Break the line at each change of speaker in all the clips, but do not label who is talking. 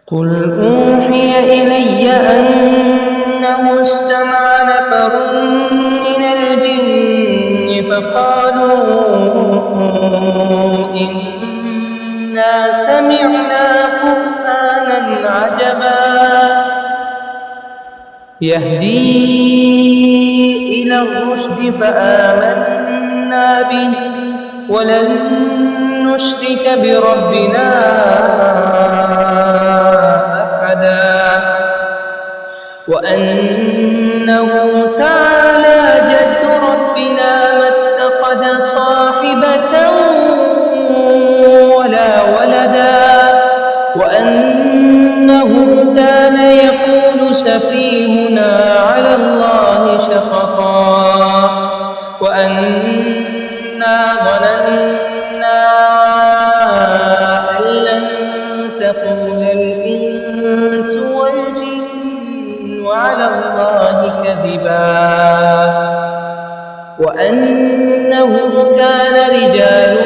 قل أوحي إلي أنه استمع نفر من الجن فقالوا إنا سمعنا قرآنا عجبا يهدي إلى الرشد فآمنا به ولن نشرك بربنا أحدا وأنه تعالى جد ربنا ما اتخذ صاحبة ولا ولدا وأنه كان يقول سفيهنا على الله شططا وأنا ظننا أن لن تقول الإنس والجن على الله كذبا وأنه كان رجال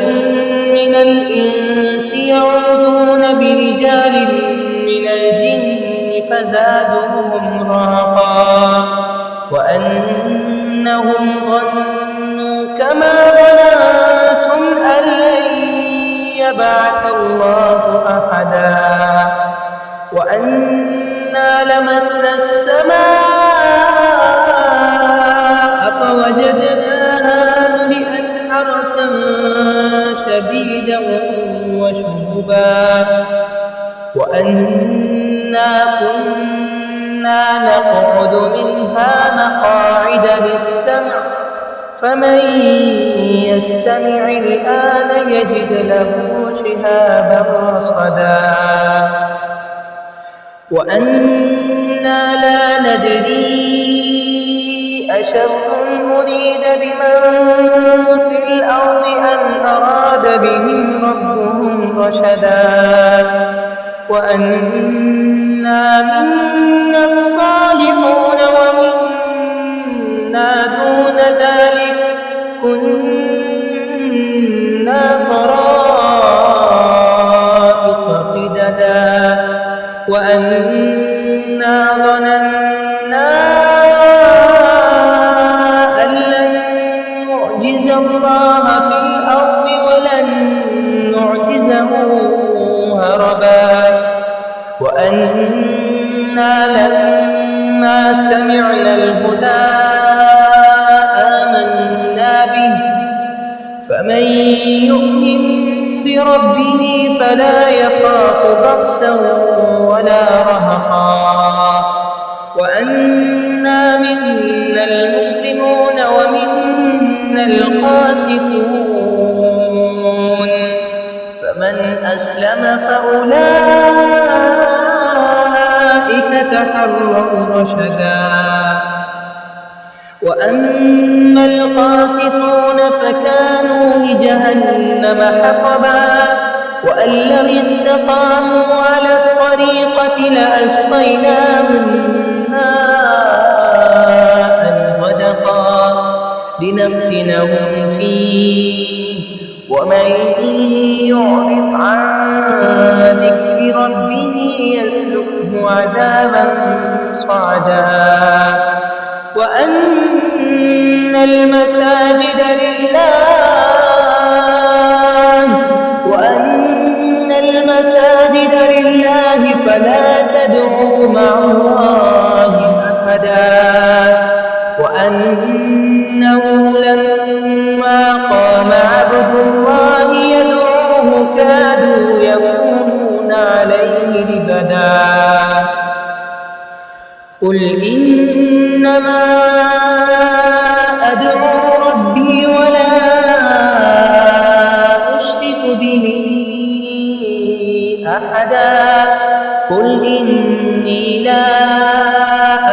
من الإنس يعوذون برجال من الجن فزادوهم رهقا وأنهم ظنوا كما ظننتم أن لن يبعث الله أحدا وأنا لمسنا السماء فوجدناها ملئت حرسا شديدا وشهبا وأنا كنا نقعد منها مقاعد للسمع فمن يستمع الآن يجد له شهابا رصدا وأنا لا ندري أشر أريد بمن في الأرض أم أراد بهم ربهم رشدا وأنا منا الصالحون ومنا دون ذلك كنا طرائق قددا وأنا ظننا أن لن نعجز الله في الأرض ولن نعجزه هربا وأنا لما سمعنا الهدى آمنا به فمن يؤمن بربه فلا يخاف بأسا ولا رهقا وأنا منا المسلمون ومنا القاسطون فمن أسلم فأولئك تحروا رشدا وأما القاسطون فكانوا لجهنم حطبا وأن لو استقاموا على الطريقة لأسقيناهم ماء غدقا لنفتنهم فيه ومن يعرض عن ذكر ربه يسلكه عذابا صعدا وأن المساجد لله فلا تدعوا مع الله أحدا وأنه لما قام عبد الله يدعوه كادوا يكونون عليه لبدا قل إنما أدعو ربي ولا أشرك به أحدا قل إني لا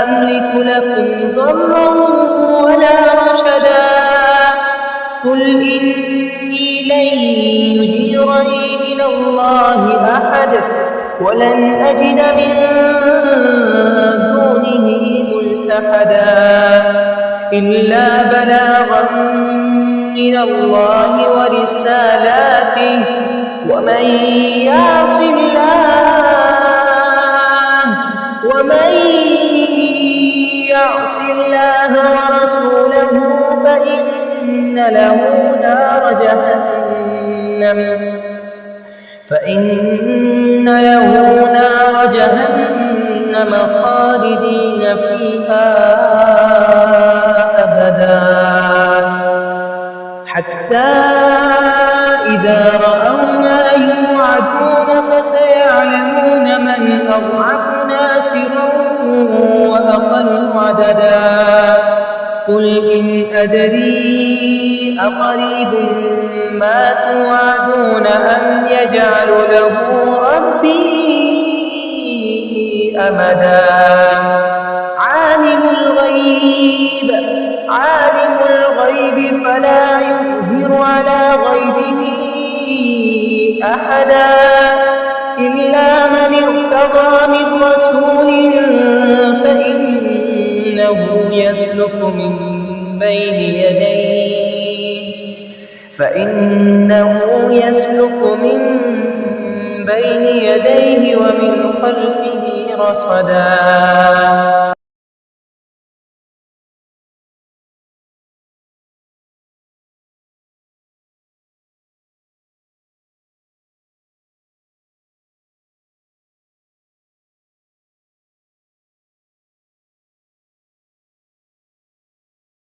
أملك لكم ضرا ولا رشدا قل إني لن يجيرني من الله أحد ولن أجد من دونه ملتحدا إلا بلاغا من الله ورسالاته ومن يعص الله ومن يعص الله ورسوله فإن له نار جهنم خالدين فيها أبدا حتى إذا رأوا ما يوعدون فسيعلمون من أضعف ناصرا وأقل عددا قل إن أدري أقريب ما توعدون أم يجعل له ربي أمدا عالم الغيب فلا يظهر على غيبه أحدا إلا من ارتضى من رسول فإنه يسلك من بين يديه ومن خلفه رصدا